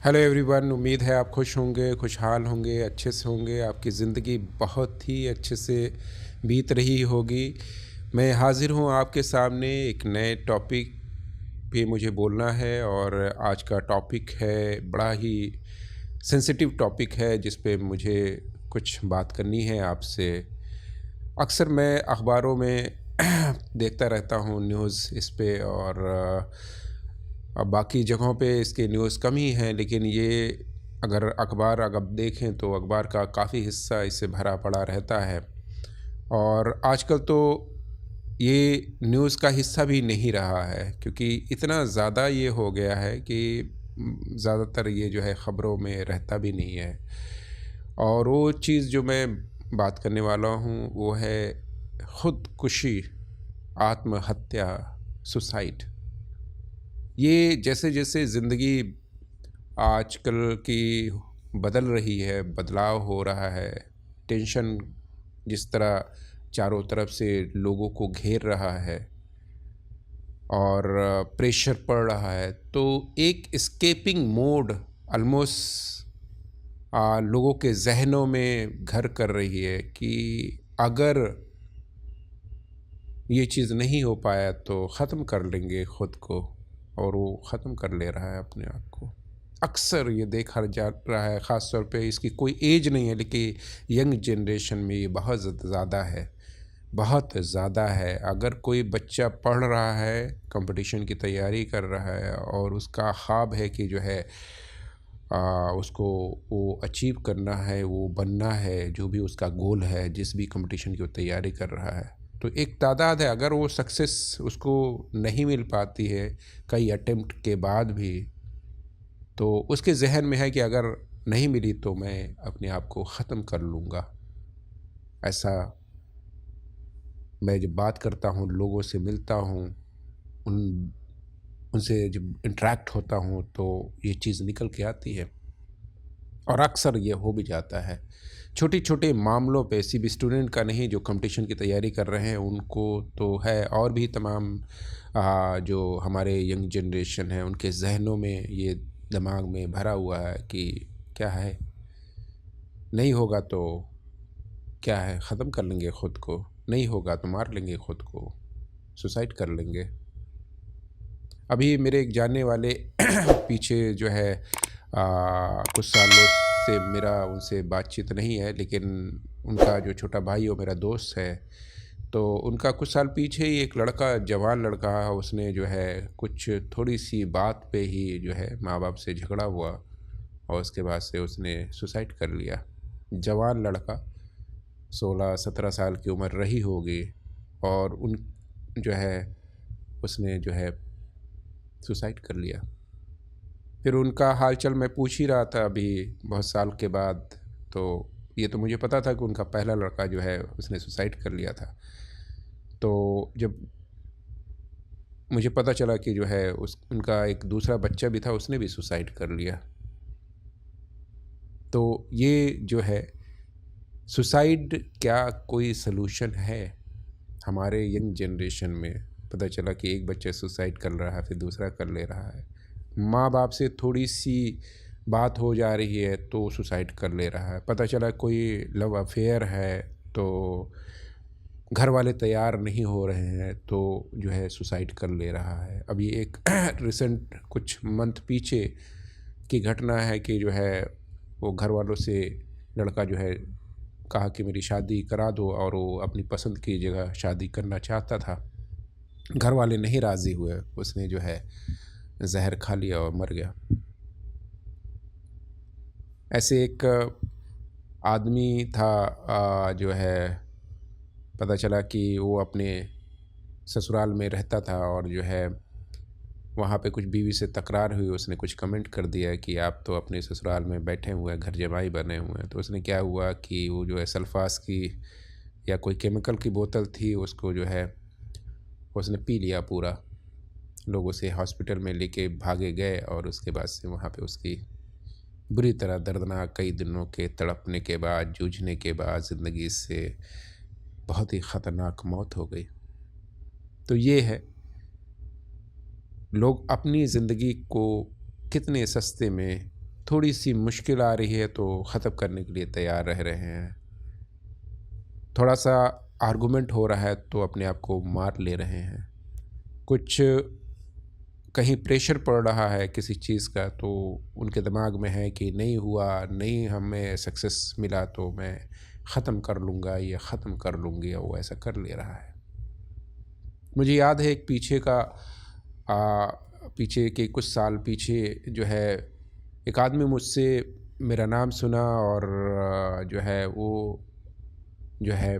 Hello everyone, उम्मीद है आप खुश होंगे, खुशहाल होंगे, अच्छे से होंगे। आपकी ज़िंदगी बहुत ही अच्छे से बीत रही होगी। मैं हाज़िर हूँ आपके सामने एक नए टॉपिक पे मुझे बोलना है। और आज का टॉपिक है बड़ा ही सेंसिटिव टॉपिक है जिस पे मुझे कुछ बात करनी है आपसे। अक्सर मैं अखबारों में देखता रहता हूँ न्यूज़ इस पे, और अब बाकी जगहों पे इसके न्यूज़ कम ही हैं, लेकिन ये अगर अखबार अगर देखें तो अखबार का काफ़ी हिस्सा इससे भरा पड़ा रहता है। और आजकल तो ये न्यूज़ का हिस्सा भी नहीं रहा है, क्योंकि इतना ज़्यादा ये हो गया है कि ज़्यादातर ये जो है ख़बरों में रहता भी नहीं है। और वो चीज़ जो मैं बात करने वाला हूँ वो है खुदकुशी, आत्महत्या, सुसाइड। ये जैसे-जैसे ज़िंदगी आजकल की बदल रही है, बदलाव हो रहा है, टेंशन जिस तरह चारों तरफ से लोगों को घेर रहा है और प्रेशर पड़ रहा है, तो एक एस्केपिंग मोड ऑलमोस्ट लोगों के ज़हनों में घर कर रही है कि अगर ये चीज़ नहीं हो पाया तो ख़त्म कर लेंगे ख़ुद को। और वो ख़त्म कर ले रहा है अपने आप को। अक्सर ये देखा जा रहा है, ख़ास तौर पे इसकी कोई एज नहीं है, लेकिन यंग जनरेशन में ये बहुत ज़्यादा है, बहुत ज़्यादा है। अगर कोई बच्चा पढ़ रहा है, कंपटीशन की तैयारी कर रहा है और उसका ख्वाब है कि जो है उसको वो अचीव करना है, वो बनना है, जो भी उसका गोल है, जिस भी कंपटीशन की वो तैयारी कर रहा है, तो एक तादाद है। अगर वो सक्सेस उसको नहीं मिल पाती है कई अटेम्प्ट के बाद भी, तो उसके जहन में है कि अगर नहीं मिली तो मैं अपने आप को ख़त्म कर लूँगा। ऐसा मैं जब बात करता हूँ, लोगों से मिलता हूँ, उन उनसे जब इंटरेक्ट होता हूँ, तो ये चीज़ निकल के आती है। और अक्सर ये हो भी जाता है छोटे-छोटे मामलों पे, सिर्फ स्टूडेंट का नहीं, जो कंपटीशन की तैयारी कर रहे हैं उनको तो है, और भी तमाम जो हमारे यंग जनरेशन है उनके ज़हनों में ये दिमाग में भरा हुआ है कि क्या है, नहीं होगा तो क्या है, ख़त्म कर लेंगे ख़ुद को, नहीं होगा तो मार लेंगे ख़ुद को, सुसाइड कर लेंगे। अभी मेरे एक जानने वाले पीछे जो है कुछ सालों से मेरा उनसे बातचीत नहीं है, लेकिन उनका जो छोटा भाई वो मेरा दोस्त है। तो उनका कुछ साल पीछे ही एक लड़का, जवान लड़का, उसने जो है कुछ थोड़ी सी बात पे ही जो है माँ बाप से झगड़ा हुआ और उसके बाद से उसने सुसाइड कर लिया। जवान लड़का, 16-17 साल की उम्र रही होगी, और उन जो है उसने जो है सुसाइड कर लिया। फिर उनका हालचाल मैं पूछ ही रहा था अभी बहुत साल के बाद। तो ये तो मुझे पता था कि उनका पहला लड़का जो है उसने सुसाइड कर लिया था। तो जब मुझे पता चला कि जो है उनका एक दूसरा बच्चा भी था, उसने भी सुसाइड कर लिया। तो ये जो है सुसाइड, क्या कोई सलूशन है हमारे यंग जनरेशन में? पता चला कि एक बच्चा सुसाइड कर रहा है, फिर दूसरा कर ले रहा है। माँ बाप से थोड़ी सी बात हो जा रही है तो सुसाइड कर ले रहा है। पता चला कोई लव अफेयर है तो घर वाले तैयार नहीं हो रहे हैं तो जो है सुसाइड कर ले रहा है। अभी एक रिसेंट कुछ मंथ पीछे की घटना है कि जो है वो घर वालों से लड़का जो है कहा कि मेरी शादी करा दो, और वो अपनी पसंद की जगह शादी करना चाहता था। घर वाले नहीं राज़ी हुए, उसने जो है जहर खा लिया और मर गया। ऐसे एक आदमी था, जो है पता चला कि वो अपने ससुराल में रहता था, और जो है वहाँ पे कुछ बीवी से तकरार हुई। उसने कुछ कमेंट कर दिया कि आप तो अपने ससुराल में बैठे हुए हैं, घर जमाई बने हुए हैं। तो उसने क्या हुआ कि वो जो है सल्फास की या कोई केमिकल की बोतल थी, उसको जो है उसने पी लिया पूरा। लोगों से हॉस्पिटल में लेके भागे गए, और उसके बाद से वहाँ पे उसकी बुरी तरह दर्दनाक कई दिनों के तड़पने के बाद, जूझने के बाद ज़िंदगी से बहुत ही ख़तरनाक मौत हो गई। तो ये है, लोग अपनी ज़िंदगी को कितने सस्ते में थोड़ी सी मुश्किल आ रही है तो ख़त्म करने के लिए तैयार रह रहे हैं। थोड़ा सा आर्गुमेंट हो रहा है तो अपने आप को मार ले रहे हैं। कुछ कहीं प्रेशर पड़ रहा है किसी चीज़ का तो उनके दिमाग में है कि नहीं हुआ, नहीं हमें सक्सेस मिला तो मैं ख़त्म कर लूँगा या ख़त्म कर लूँगी, या वो ऐसा कर ले रहा है। मुझे याद है एक पीछे के कुछ साल पीछे जो है एक आदमी मुझसे मेरा नाम सुना और जो है वो जो है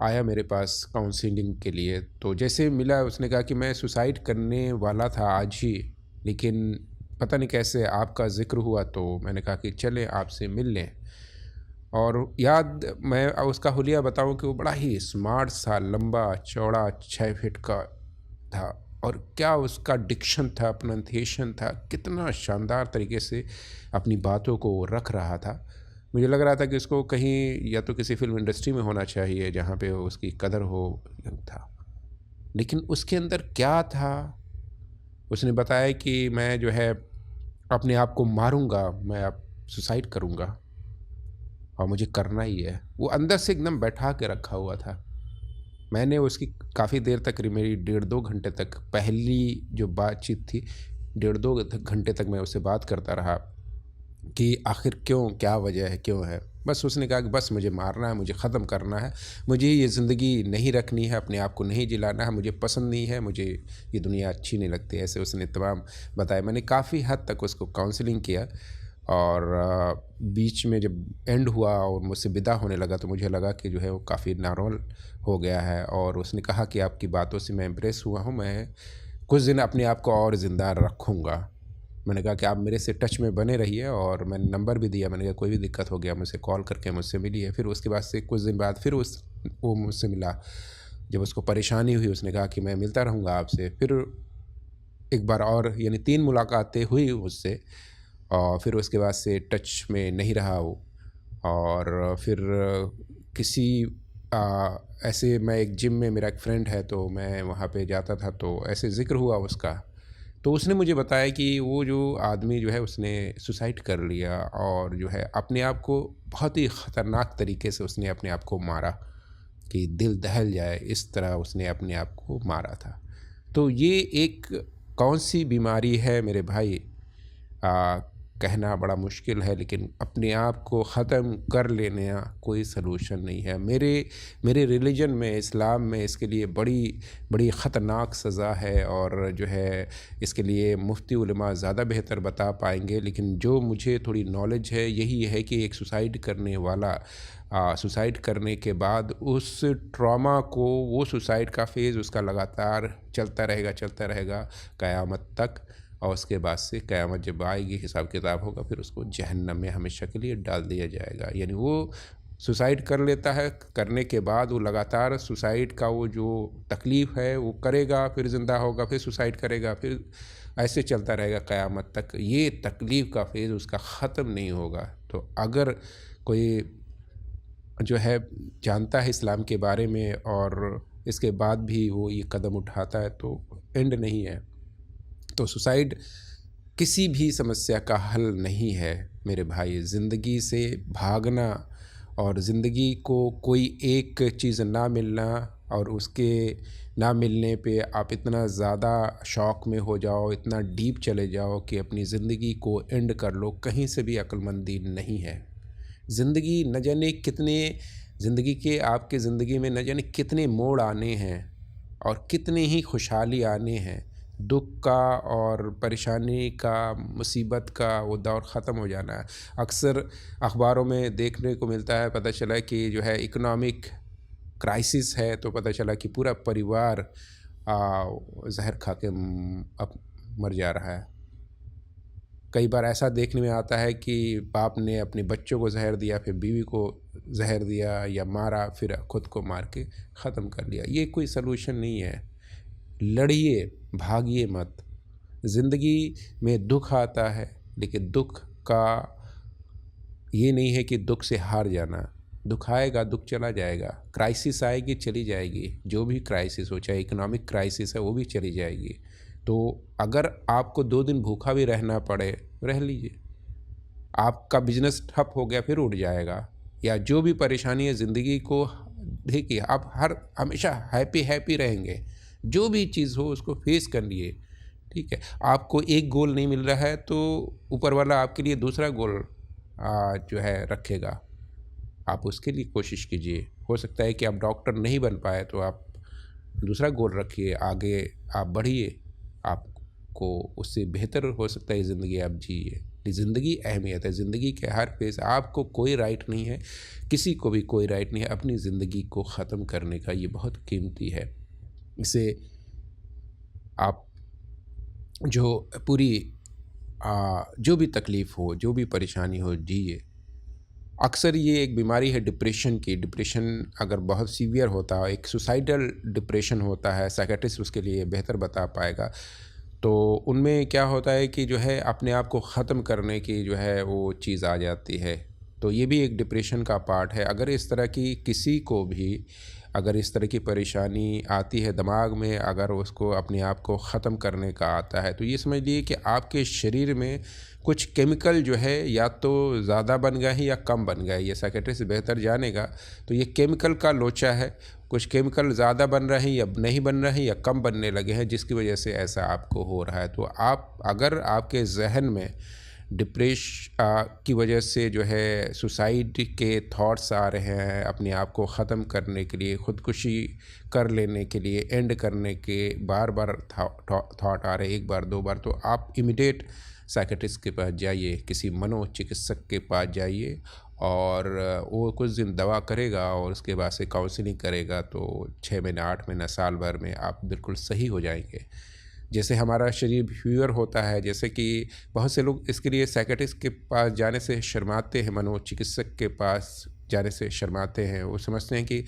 आया मेरे पास काउंसलिंग के लिए। तो जैसे मिला उसने कहा कि मैं सुसाइड करने वाला था आज ही, लेकिन पता नहीं कैसे आपका ज़िक्र हुआ तो मैंने कहा कि चलें आपसे मिल लें। और याद मैं उसका हुलिया बताऊं कि वो बड़ा ही स्मार्ट सा, लंबा चौड़ा 6 फीट का था, और क्या उसका डिक्शन था, प्रोनंसिएशन था, कितना शानदार तरीके से अपनी बातों को रख रहा था। मुझे लग रहा था कि उसको कहीं या तो किसी फिल्म इंडस्ट्री में होना चाहिए जहाँ पे उसकी कदर हो था। लेकिन उसके अंदर क्या था, उसने बताया कि मैं जो है अपने आप को मारूंगा, मैं अब सुसाइड करूंगा और मुझे करना ही है। वो अंदर से एकदम बैठा के रखा हुआ था। मैंने उसकी काफ़ी देर तक, मेरी 1.5-2 घंटे तक पहली जो बातचीत थी, 1.5-2 घंटे तक मैं उससे बात करता रहा कि आखिर क्यों, क्या वजह है, क्यों है। बस उसने कहा कि बस मुझे मारना है, मुझे ख़त्म करना है, मुझे ये ज़िंदगी नहीं रखनी है, अपने आप को नहीं जिलाना है, मुझे पसंद नहीं है, मुझे ये दुनिया अच्छी नहीं लगती। ऐसे उसने तमाम बताया। मैंने काफ़ी हद तक उसको काउंसलिंग किया और बीच में जब एंड हुआ और मुझसे विदा होने लगा तो मुझे लगा कि जो है वो काफ़ी नारोल हो गया है। और उसने कहा कि आपकी बातों से मैं इम्प्रेस हुआ हूँ, मैं कुछ दिन अपने आप को और ज़िंदा रखूँगा। मैंने कहा कि आप मेरे से टच में बने रहिए, और मैंने नंबर भी दिया। मैंने कहा कोई भी दिक्कत हो गया मुझसे कॉल करके मुझसे मिलिए। फिर उसके बाद से कुछ दिन बाद फिर वो मुझसे मिला। जब उसको परेशानी हुई उसने कहा कि मैं मिलता रहूँगा आपसे। फिर एक बार और, यानी 3 मुलाकातें हुई उससे, और फिर उसके बाद से टच में नहीं रहा वो। और फिर किसी ऐसे, मैं एक जिम में, मेरा एक फ्रेंड है तो मैं वहाँ पे जाता था तो ऐसे ज़िक्र हुआ उसका। तो उसने मुझे बताया कि वो जो आदमी जो है उसने सुसाइड कर लिया, और जो है अपने आप को बहुत ही ख़तरनाक तरीके से उसने अपने आप को मारा कि दिल दहल जाए, इस तरह उसने अपने आप को मारा था। तो ये एक कौन सी बीमारी है मेरे भाई, कहना बड़ा मुश्किल है, लेकिन अपने आप को ख़त्म कर लेने का कोई सलूशन नहीं है। मेरे रिलीजन में, इस्लाम में, इसके लिए बड़ी बड़ी ख़तरनाक सज़ा है, और जो है इसके लिए मुफ्ती उलमा ज़्यादा बेहतर बता पाएंगे। लेकिन जो मुझे थोड़ी नॉलेज है यही है कि एक सुसाइड करने वाला सुसाइड करने के बाद उस ट्रॉमा को, वो सुसाइड का फेज़ उसका लगातार चलता रहेगा क़यामत तक। और उसके बाद से क़यामत जब आएगी, हिसाब किताब होगा, फिर उसको जहन्नम में हमेशा के लिए डाल दिया जाएगा। यानी वो सुसाइड कर लेता है, करने के बाद वो लगातार सुसाइड का वो जो तकलीफ़ है वो करेगा, फिर ज़िंदा होगा, फिर सुसाइड करेगा, फिर ऐसे चलता रहेगा क़यामत तक। ये तकलीफ़ का फेज़ उसका ख़त्म नहीं होगा। तो अगर कोई जो है जानता है इस्लाम के बारे में और इसके बाद भी वो ये कदम उठाता है तो एंड नहीं है। तो सुसाइड किसी भी समस्या का हल नहीं है मेरे भाई। ज़िंदगी से भागना और ज़िंदगी को कोई एक चीज़ ना मिलना, और उसके ना मिलने पे आप इतना ज़्यादा शौक़ में हो जाओ, इतना डीप चले जाओ कि अपनी ज़िंदगी को एंड कर लो, कहीं से भी अक्लमंदी नहीं है। ज़िंदगी न जाने कितने, ज़िंदगी के, आपके ज़िंदगी में न जाने कितने मोड़ आने हैं और कितने ही खुशहाली आने हैं। दुख का और परेशानी का, मुसीबत का वो दौर ख़त्म हो जाना है। अक्सर अखबारों में देखने को मिलता है, पता चला कि जो है इकोनॉमिक क्राइसिस है, तो पता चला कि पूरा परिवार जहर खा के अब मर जा रहा है। कई बार ऐसा देखने में आता है कि बाप ने अपने बच्चों को जहर दिया, फिर बीवी को जहर दिया या मारा, फिर खुद को मार के ख़त्म कर लिया। ये कोई सलूशन नहीं है। लड़िए, भागिए मत। ज़िंदगी में दुख आता है, लेकिन दुख का ये नहीं है कि दुख से हार जाना। दुख आएगा, दुख चला जाएगा। क्राइसिस आएगी, चली जाएगी। जो भी क्राइसिस हो, चाहे इकोनॉमिक क्राइसिस है, वो भी चली जाएगी। तो अगर आपको 2 दिन भूखा भी रहना पड़े, रह लीजिए। आपका बिजनेस ठप हो गया फिर उठ जाएगा, या जो भी परेशानी है ज़िंदगी को, देखिए आप हमेशा हैप्पी हैप्पी रहेंगे, जो भी चीज़ हो उसको फेस कर लिए, ठीक है। आपको एक गोल नहीं मिल रहा है तो ऊपर वाला आपके लिए दूसरा गोल जो है रखेगा, आप उसके लिए कोशिश कीजिए। हो सकता है कि आप डॉक्टर नहीं बन पाए तो आप दूसरा गोल रखिए, आगे आप बढ़िए, आपको उससे बेहतर हो सकता है ज़िंदगी आप जिए। ज़िंदगी अहमियत है, ज़िंदगी के हर फेज़, आपको कोई राइट नहीं है, किसी को भी कोई राइट नहीं है अपनी ज़िंदगी को ख़त्म करने का, ये बहुत कीमती है। इसे आप जो पूरी जो भी तकलीफ़ हो, जो भी परेशानी हो, जिए। अक्सर ये एक बीमारी है डिप्रेशन की, डिप्रेशन अगर बहुत सीवियर होता है, एक सुसाइडल डिप्रेशन होता है, साइकियाट्रिस्ट उसके लिए बेहतर बता पाएगा। तो उनमें क्या होता है कि जो है अपने आप को ख़त्म करने की जो है वो चीज़ आ जाती है, तो ये भी एक डिप्रेशन का पार्ट है। अगर इस तरह की किसी को भी अगर इस तरह की परेशानी आती है दिमाग में, अगर उसको अपने आप को ख़त्म करने का आता है, तो ये समझ लीजिए कि आपके शरीर में कुछ केमिकल जो है या तो ज़्यादा बन गए हैं या कम बन गए, ये साइकियाट्रिस्ट बेहतर जानेगा। तो ये केमिकल का लोचा है, कुछ केमिकल ज़्यादा बन रहे हैं या नहीं बन रहे हैं या कम बनने लगे हैं, जिसकी वजह से ऐसा आपको हो रहा है। तो आप अगर आपके जहन में की वजह से जो है सुसाइड के थॉट्स आ रहे हैं, अपने आप को ख़त्म करने के लिए, ख़ुदकुशी कर लेने के लिए, एंड करने के बार बार थॉट आ रहे हैं, एक बार दो बार, तो आप इमीडिएट साइकियाट्रिस्ट के पास जाइए, किसी मनोचिकित्सक के पास जाइए, और वो कुछ दिन दवा करेगा और उसके बाद से काउंसलिंग करेगा, तो 6 महीने 8 महीना साल भर में आप बिल्कुल सही हो जाएंगे। जैसे हमारा शरीर फीवर होता है, जैसे कि बहुत से लोग इसके लिए साइकियाट्रिस्ट के पास जाने से शर्माते हैं, मनोचिकित्सक के पास जाने से शर्माते हैं, वो समझते हैं कि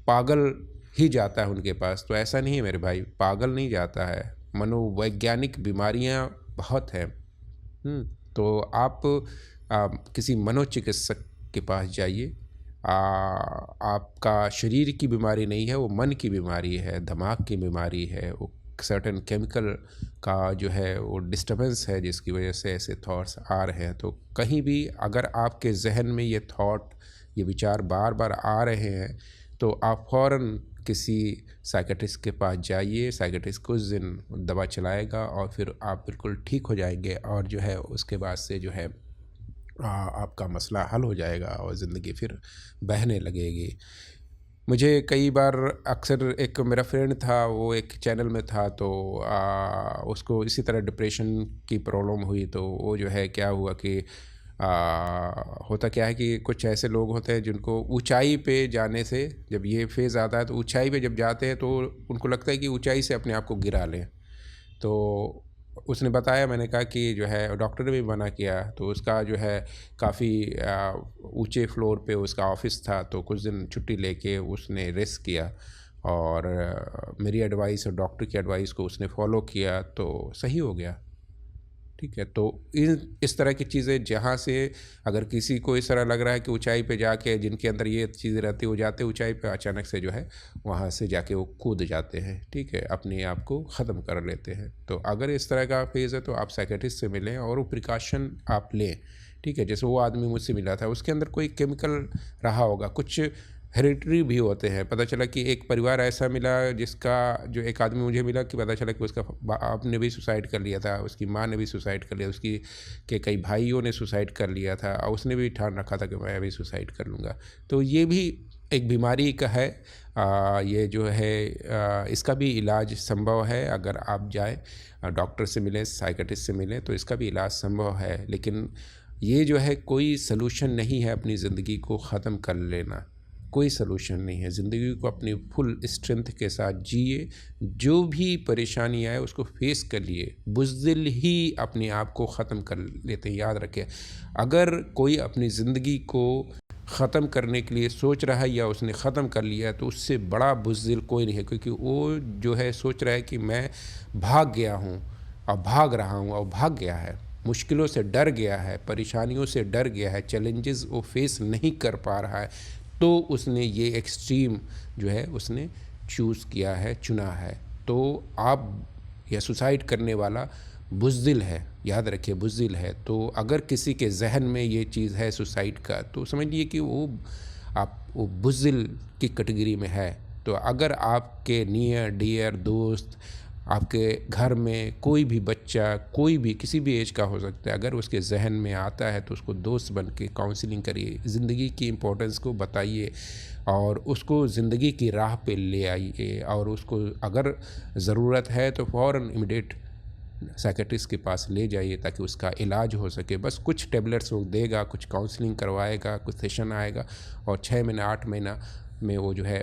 पागल ही जाता है उनके पास। तो ऐसा नहीं है मेरे भाई, पागल नहीं जाता है, मनोवैज्ञानिक बीमारियां बहुत हैं। तो आप किसी मनोचिकित्सक के पास जाइए। आपका शरीर की बीमारी नहीं है, वो मन की बीमारी है, दिमाग की बीमारी है, वो सर्टेन केमिकल का जो है वो डिस्टर्बेंस है, जिसकी वजह से ऐसे थॉट्स आ रहे हैं। तो कहीं भी अगर आपके जहन में ये थॉट, ये विचार बार बार आ रहे हैं, तो आप फ़ौरन किसी साइकियाट्रिस्ट के पास जाइए। साइकियाट्रिस्ट कुछ दिन दवा चलाएगा और फिर आप बिल्कुल ठीक हो जाएंगे, और जो है उसके बाद से जो है आपका मसला हल हो जाएगा और ज़िंदगी फिर बहने लगेगी। मुझे कई बार अक्सर, एक मेरा फ्रेंड था, वो एक चैनल में था, तो उसको इसी तरह डिप्रेशन की प्रॉब्लम हुई। तो वो जो है क्या हुआ कि होता क्या है कि कुछ ऐसे लोग होते हैं जिनको ऊंचाई पे जाने से, जब ये फेज़ आता है तो ऊंचाई पे जब जाते हैं तो उनको लगता है कि ऊंचाई से अपने आप को गिरा लें। तो उसने बताया, मैंने कहा कि जो है डॉक्टर ने भी मना किया, तो उसका जो है काफ़ी ऊंचे फ्लोर पे उसका ऑफिस था, तो कुछ दिन छुट्टी लेके उसने रेस्ट किया, और मेरी एडवाइस और डॉक्टर की एडवाइस को उसने फॉलो किया, तो सही हो गया। ठीक है, तो इस तरह की चीज़ें, जहाँ से अगर किसी को इस तरह लग रहा है कि ऊंचाई पे जाके, जिनके अंदर ये चीज़ें रहती है, वो जाते ऊंचाई पे, अचानक से जो है वहाँ से जाके वो कूद जाते हैं, ठीक है, अपने आप को ख़त्म कर लेते हैं। तो अगर इस तरह का फेज़ है तो आप साइकियाट्रिस्ट से मिलें और वो प्रिकॉशन आप लें, ठीक है। जैसे वो आदमी मुझसे मिला था, उसके अंदर कोई केमिकल रहा होगा, कुछ हेरिडिटरी भी होते हैं। पता चला कि एक परिवार ऐसा मिला जिसका, जो एक आदमी मुझे मिला कि पता चला कि उसका बाप ने भी सुसाइड कर लिया था, उसकी माँ ने भी सुसाइड कर लिया, उसकी के कई भाइयों ने सुसाइड कर लिया था, और उसने भी ठान रखा था कि मैं भी सुसाइड कर लूँगा। तो ये भी एक बीमारी का है। ये जो है इसका भी इलाज संभव है, अगर आप जाएँ डॉक्टर से मिलें, साइकियाट्रिस्ट से मिलें, तो इसका भी इलाज संभव है। लेकिन ये जो है कोई सलूशन नहीं है अपनी ज़िंदगी को ख़त्म कर लेना, कोई सलूशन नहीं है। ज़िंदगी को अपनी फुल स्ट्रेंथ के साथ जिए, जो भी परेशानी आए उसको फेस कर लिए। बुज़दिल ही अपने आप को ख़त्म कर लेते हैं, याद रखें। अगर कोई अपनी ज़िंदगी को ख़त्म करने के लिए सोच रहा है या उसने ख़त्म कर लिया, तो उससे बड़ा बुज़दिल कोई नहीं है, क्योंकि वो जो है सोच रहा है कि मैं भाग गया हूँ और भाग रहा हूँ और भाग गया है, मुश्किलों से डर गया है, परेशानियों से डर गया है, चैलेंजेस वो फेस नहीं कर पा रहा है, तो उसने ये एक्सट्रीम जो है उसने चूज़ किया है, चुना है। तो आप, या सुसाइड करने वाला बुज़दिल है, याद रखिए बुज़दिल है। तो अगर किसी के ज़हन में ये चीज़ है सुसाइड का, तो समझिए कि वो बुज़दिल की कैटेगरी में है। तो अगर आपके नियर डियर दोस्त, आपके घर में कोई भी बच्चा, कोई भी किसी भी एज का हो सकता है, अगर उसके ज़हन में आता है तो उसको दोस्त बन के काउंसलिंग करिए, ज़िंदगी की इम्पोर्टेंस को बताइए और उसको ज़िंदगी की राह पे ले आइए। और उसको अगर ज़रूरत है तो फ़ौरन इमीडिएट साइकेट्रिस्ट के पास ले जाइए ताकि उसका इलाज हो सके। बस कुछ टेबलेट्स वो देगा, कुछ काउंसलिंग करवाएगा, कुछ सेशन आएगा और 6 महीना 8 महीना में वो जो है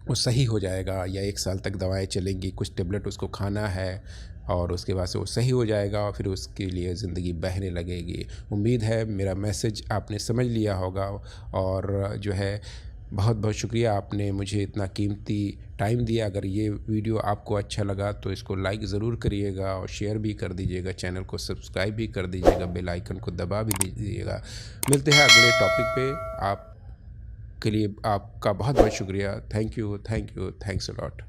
वो सही हो जाएगा, या 1 साल तक दवाएं चलेंगी, कुछ टेबलेट उसको खाना है और उसके बाद से वो सही हो जाएगा और फिर उसके लिए ज़िंदगी बहने लगेगी। उम्मीद है मेरा मैसेज आपने समझ लिया होगा। और जो है बहुत बहुत शुक्रिया, आपने मुझे इतना कीमती टाइम दिया। अगर ये वीडियो आपको अच्छा लगा तो इसको लाइक ज़रूर करिएगा और शेयर भी कर दीजिएगा, चैनल को सब्सक्राइब भी कर दीजिएगा, बेल आइकन को दबा भी दीजिएगा। मिलते हैं अगले टॉपिक पे। आप के लिए आपका बहुत बहुत शुक्रिया। Thank you, thanks a lot.